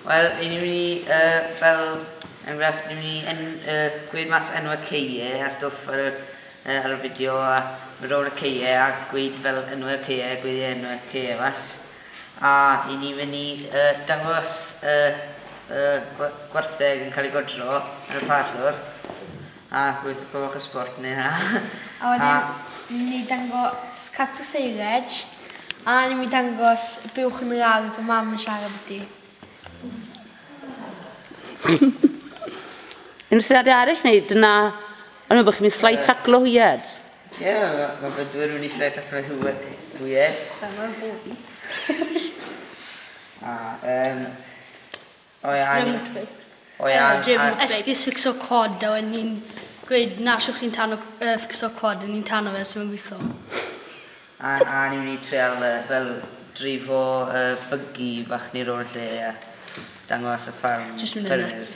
Wel, ni'n mynd i, fel enghraifft, ni'n mynd i gweud mas enwau ceie a stwff ar y fideo a mynd rown y ceie a gweud fel enwau'r ceie, gweud enwau'r ceie mas. A ni'n mynd i dangos gwartheg yn cael ei godro ar y parlwr a gweithio bach o sport neu hynna. A wedyn, ni'n mynd i dangos cadw seirej a ni'n mynd i dangos buwch yn yr ardd o mam yn siarad Wedi. Yn syniadau arall neu dyna, ond bod chi'n mynd slide taclo hwyed? Ie, mae bydwyr yn mynd i slide taclo hwyed. Dyma'n fwy. Esgus ffixo cod a wedyn ni'n gweud na siwch chi'n tan o ffixo cod a ni'n tan o fe sy'n mynd gweithio. A ni'n mynd i treol fel drifo byggi bach ni ro'n lle a dangos y ffarm. Just mynd yn nuts.